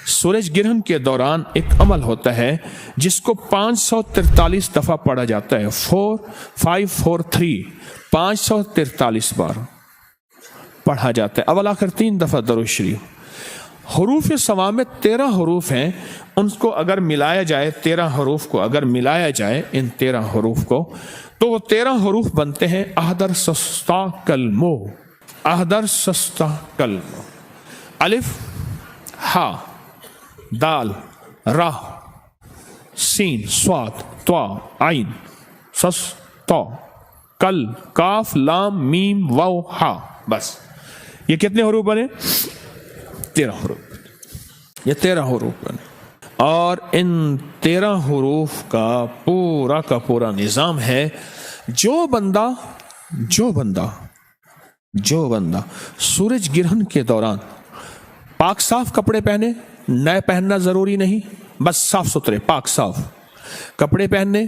سورج گرہن کے دوران ایک عمل ہوتا ہے جس کو 543 دفعہ پڑھا جاتا ہے. 4543 543 بار پڑھا جاتا ہے. اول آخر 3 دفعہ درود شریف. حروف صوامت 13 حروف ہیں. ان کو اگر ملایا جائے 13 حروف کو اگر ملایا جائے ان 13 حروف کو تو وہ 13 حروف بنتے ہیں احدر سستا کلمو. احدر سستا کلمو. الف ہا دال را سین صاد طا عین سس تا کل کاف لام میم واو ہا. بس یہ کتنے حروف بنے؟ 13 حروف. یہ 13 حروف بنے. اور ان 13 حروف کا پورا نظام ہے. جو بندہ سورج گرہن کے دوران پاک صاف کپڑے پہنے، نئے پہننا ضروری نہیں، بس صاف ستھرے پاک صاف کپڑے پہننے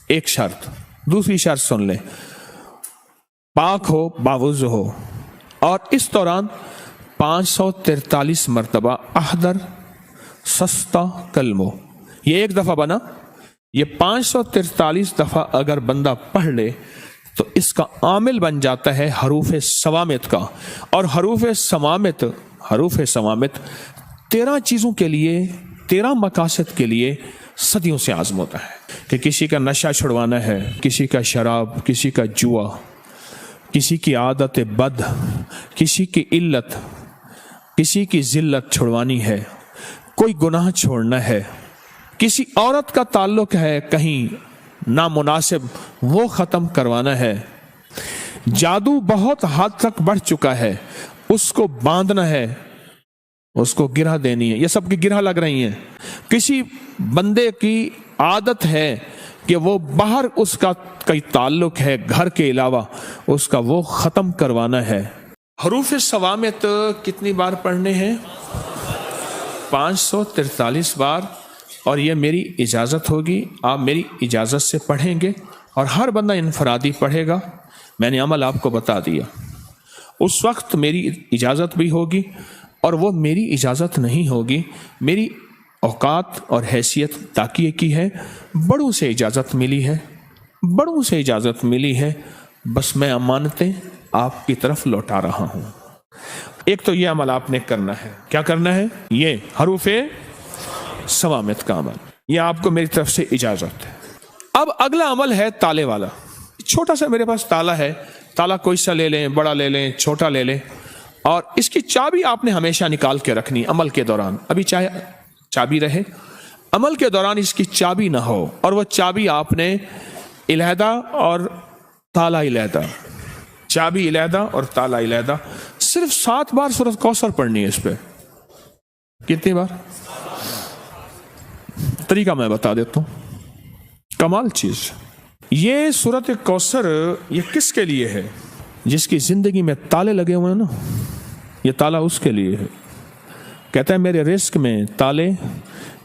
ایک شرط. دوسری شرط سن لیں، پاک ہو باوضو ہو. اور اس دوران 543 مرتبہ احدر سستا کلمو. یہ ایک دفعہ بنا. یہ 543 دفعہ اگر بندہ پڑھ لے تو اس کا عامل بن جاتا ہے حروف صوامت کا. اور حروف صوامت 13 چیزوں کے لیے، 13 مقاصد کے لیے صدیوں سے عزم ہوتا ہے. کہ کسی کا نشہ چھڑوانا ہے، کسی کا شراب، کسی کا جوا، کسی کی عادت بد، کسی کی علت، کسی کی ذلت چھڑوانی ہے، کوئی گناہ چھوڑنا ہے، کسی عورت کا تعلق ہے کہیں نامناسب وہ ختم کروانا ہے، جادو بہت حد تک بڑھ چکا ہے اس کو باندھنا ہے، اس کو گرہ دینی ہے. یہ سب کی گرہ لگ رہی ہیں. کسی بندے کی عادت ہے کہ وہ باہر اس کا کوئی تعلق ہے گھر کے علاوہ، اس کا وہ ختم کروانا ہے. حروف صوامت کتنی بار پڑھنے ہیں؟ 543 بار. اور یہ میری اجازت ہوگی، آپ میری اجازت سے پڑھیں گے اور ہر بندہ انفرادی پڑھے گا. میں نے عمل آپ کو بتا دیا. اس وقت میری اجازت بھی ہوگی اور وہ میری اجازت نہیں ہوگی. میری اوقات اور حیثیت تاکیے کی ہے. بڑوں سے اجازت ملی ہے. بس میں امانتیں آپ کی طرف لوٹا رہا ہوں. ایک تو یہ عمل آپ نے کرنا ہے. کیا کرنا ہے؟ یہ حروف صوامت کا عمل. یہ آپ کو میری طرف سے اجازت ہے. اب اگلا عمل ہے تالے والا. چھوٹا سا میرے پاس تالا ہے. تالا کوئی سا لے لیں، بڑا لے لیں، چھوٹا لے لیں. اور اس کی چابی آپ نے ہمیشہ نکال کے رکھنی عمل کے دوران. ابھی چاہے چابی رہے، عمل کے دوران اس کی چابی نہ ہو. اور وہ چابی آپ نے علیحدہ اور تالا علیحدہ، چابی علیحدہ اور تالا علیحدہ. صرف 7 بار سورۃ کوثر پڑھنی ہے. اس پہ کتنی بار؟ طریقہ میں بتا دیتا ہوں، کمال چیز. یہ سورۃ کوثر یہ کس کے لیے ہے؟ جس کی زندگی میں تالے لگے ہوئے ہیں نا، یہ تالا اس کے لیے ہے. کہتا ہے میرے رزق میں تالے،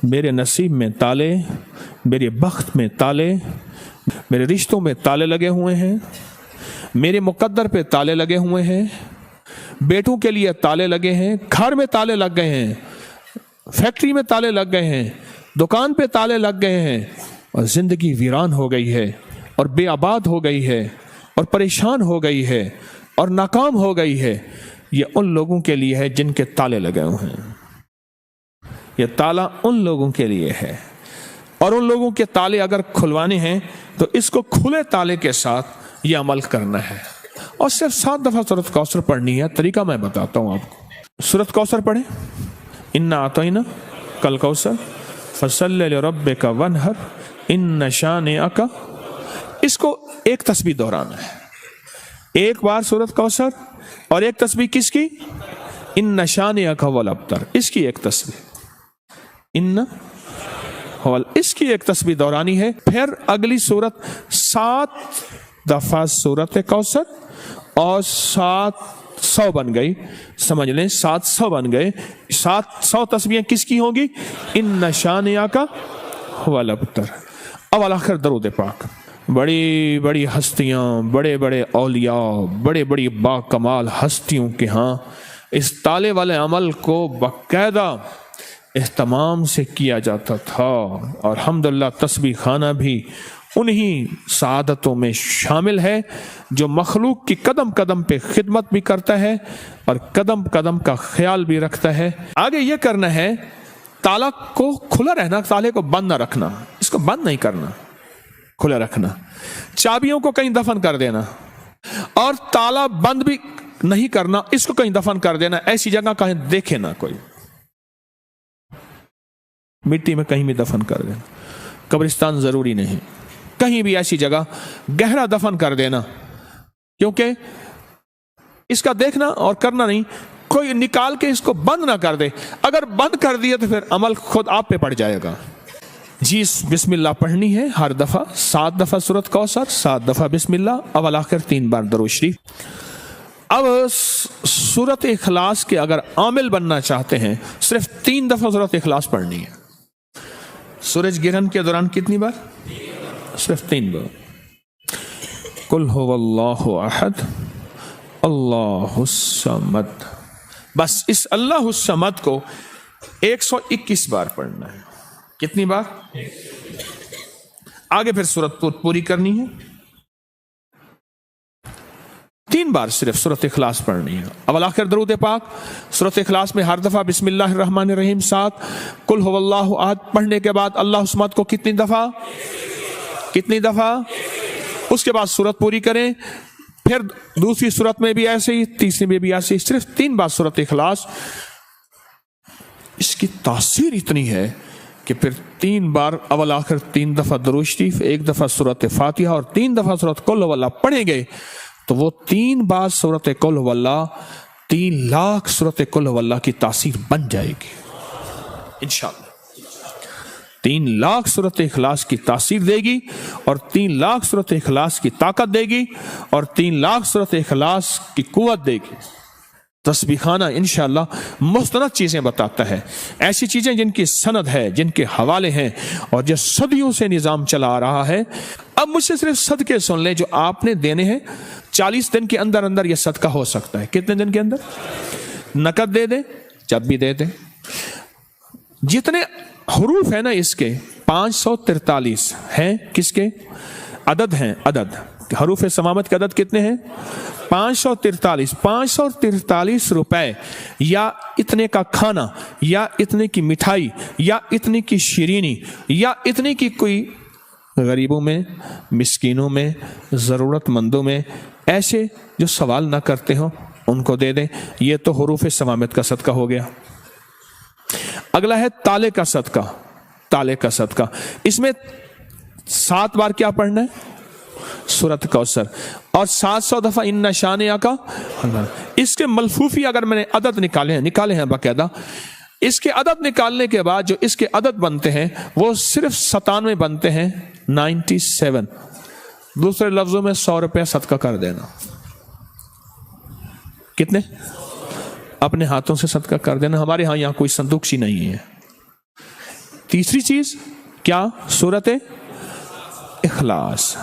میرے نصیب میں تالے، میرے بخت میں تالے، میرے رشتوں میں تالے لگے ہوئے ہیں، میرے مقدر پہ تالے لگے ہوئے ہیں، بیٹوں کے لیے تالے لگے ہیں، گھر میں تالے لگ گئے ہیں، فیکٹری میں تالے لگ گئے ہیں، دکان پہ تالے لگ گئے ہیں، اور زندگی ویران ہو گئی ہے اور بے آباد ہو گئی ہے اور پریشان ہو گئی ہے اور ناکام ہو گئی ہے. یہ ان لوگوں کے لیے ہے جن کے تالے لگے ہوئے ہیں. یہ تالا ان لوگوں کے لیے ہے. اور ان لوگوں کے تالے اگر کھلوانے ہیں تو اس کو کھلے تالے کے ساتھ یہ عمل کرنا ہے. اور صرف 7 دفعہ سورۃ کوثر پڑھنی ہے. طریقہ میں بتاتا ہوں آپ کو. سورۃ کوثر پڑھیں. انا اعطینا کل کوثر فصلی لربک وانحر ان شانئک. اس کو ایک تسبیح دہرانا ہے. ایک بار سورۃ کوثر اور ایک تسبیح کس کی؟ ان شانئک هو الابتر. اس کی ایک تسبیح اس کی ایک تسبیح دورانی ہے. پھر اگلی سورت 7 دفعہ سورۃ کوثر اور 700 بن گئی. سمجھ لیں 700 بن گئے. 700 تسبیحیں کس کی ہوں گی؟ ان شانئک هو الابتر. اول آخر درود پاک. بڑی بڑی ہستیاں، بڑے بڑے اولیاء، بڑے بڑی با کمال ہستیوں کے ہاں اس تالے والے عمل کو باقاعدہ اہتمام سے کیا جاتا تھا، اور الحمدللہ تسبیح خانہ بھی انہی سعادتوں میں شامل ہے جو مخلوق کی قدم قدم پہ خدمت بھی کرتا ہے اور قدم قدم کا خیال بھی رکھتا ہے۔ آگے یہ کرنا ہے، تالا کو کھلا رہنا، تالے کو بند نہ رکھنا، اس کو بند نہیں کرنا، کھلا رکھنا، چابیوں کو کہیں دفن کر دینا، اور تالا بند بھی نہیں کرنا، اس کو کہیں دفن کر دینا، ایسی جگہ کہیں دیکھے نہ کوئی، مٹی میں کہیں بھی دفن کر دینا، قبرستان ضروری نہیں، کہیں بھی ایسی جگہ گہرا دفن کر دینا، کیونکہ اس کا دیکھنا اور کرنا نہیں، کوئی نکال کے اس کو بند نہ کر دے، اگر بند کر دیا تو پھر عمل خود آپ پہ پڑ جائے گا۔ جی بسم اللہ پڑھنی ہے ہر دفعہ، 7 دفعہ سورۃ کوثر، 7 دفعہ بسم اللہ، اول آخر 3 بار درود شریف۔ اب سورۃ اخلاص کے اگر عامل بننا چاہتے ہیں، صرف 3 دفعہ سورۃ اخلاص پڑھنی ہے۔ سورج گرہن کے دوران کتنی بار؟ صرف 3 بار۔ قل هو اللہ احد اللہ الصمد، بس اس اللہ الصمد کو 121 بار پڑھنا ہے۔ کتنی بار؟ آگے پھر سورت پوری کرنی ہے، 3 بار صرف سورۃ اخلاص پڑھنی ہے۔ اول آخر درود پاک، سورۃ اخلاص میں ہر دفعہ بسم اللہ الرحمن الرحیم 7، قل هو اللہ احد پڑھنے کے بعد اللہ الصمد کو کتنی دفعہ؟ اس کے بعد سورت پوری کریں، پھر دوسری سورت میں بھی ایسے ہی، تیسری میں بھی ایسے ہی، صرف 3 بار سورۃ اخلاص۔ اس کی تاثیر اتنی ہے کہ پھر 3 بار اول آخر 3 دفعہ درود شریف، 1 دفعہ سورۃ فاتحہ اور 3 دفعہ سورۃ قل هو اللہ پڑھیں گے تو وہ 3 بار سورۃ قل هو اللہ 3 لاکھ سورۃ قل هو اللہ کی تاثیر بن جائے گی انشاءاللہ۔ 3 لاکھ سورۃ اخلاص کی تاثیر دے گی، اور 3 لاکھ سورۃ اخلاص کی طاقت دے گی، اور 3 لاکھ سورۃ اخلاص کی قوت دے گی۔ تسبیح خانہ انشاءاللہ مستند چیزیں بتاتا ہے، ایسی چیزیں جن کی سند ہے، جن کے حوالے ہیں، اور جو صدیوں سے نظام چلا آ رہا ہے۔ اب مجھ سے صرف صدقے سن لیں جو آپ نے دینے ہیں، 40 دن کے اندر اندر یہ صدقہ ہو سکتا ہے۔ کتنے دن کے اندر؟ نقد دے دیں، جب بھی دے دیں۔ جتنے حروف ہیں نا اس کے 543 ہیں، کس کے عدد ہیں؟ عدد حروف سماوت کے عدد کتنے ہیں؟ 543۔ 543 روپے یا اتنے کا کھانا، یا اتنے کی مٹھائی، یا اتنے کی شیرینی، یا اتنے کی کوئی غریبوں میں، مسکینوں میں، ضرورت مندوں میں، ایسے جو سوال نہ کرتے ہوں ان کو دے دیں۔ یہ تو حروف سماوت کا صدقہ ہو گیا۔ اگلا ہے تالے کا صدقہ۔ تالے کا صدقہ، اس میں 7 بار کیا پڑھنا ہے؟ سورۃ کوثر، اور 700 دفعہ ان شانئک کا۔ اس کے ملفوفی اگر میں نے عدد نکالے ہیں باقاعدہ، اس کے عدد نکالنے کے بعد جو اس کے عدد بنتے ہیں وہ صرف 97 بنتے ہیں، 97۔ دوسرے لفظوں میں 100 روپے صدقہ کر دینا۔ کتنے؟ اپنے ہاتھوں سے صدقہ کر دینا۔ ہمارے ہاں یہاں کوئی صندوق سی نہیں ہے۔ تیسری چیز کیا؟ سورۃ اخلاص،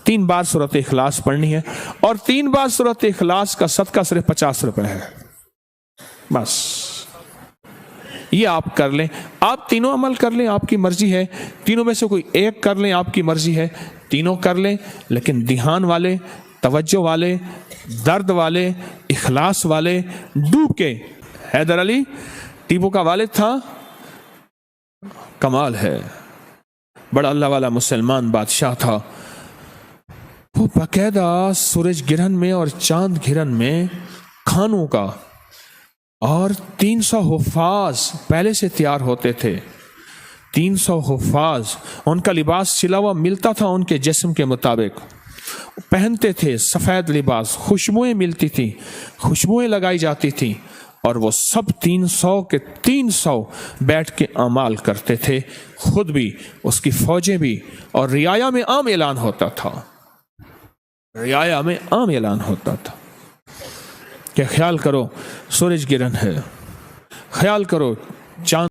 3 بار سورۃ اخلاص پڑھنی ہے، اور 3 بار سورۃ اخلاص کا صدقہ صرف 50 روپے ہے، بس یہ آپ کر لیں۔ آپ تینوں عمل کر لیں، آپ کی مرضی ہے، تینوں میں سے کوئی ایک کر لیں، آپ کی مرضی ہے، تینوں کر لیں، لیکن دھیان والے، توجہ والے، درد والے، اخلاص والے، ڈوب کے۔ حیدر علی ٹیپو کا والد تھا، کمال ہے، بڑا اللہ والا مسلمان بادشاہ تھا۔ وہ باقاعدہ سورج گرہن میں اور چاند گرہن میں کھانوں کا، اور 300 حفاظ پہلے سے تیار ہوتے تھے۔ 300 حفاظ، ان کا لباس سلا ہوا ملتا تھا ان کے جسم کے مطابق، پہنتے تھے سفید لباس، خوشبوئیں ملتی تھی، خوشبوئیں لگائی جاتی تھیں، اور وہ سب 300 کے 300 بیٹھ کے اعمال کرتے تھے، خود بھی، اس کی فوجیں بھی، اور رعایا میں عام اعلان ہوتا تھا، رعایا میں عام اعلان ہوتا تھا کہ خیال کرو سورج گرہن ہے، خیال کرو چاند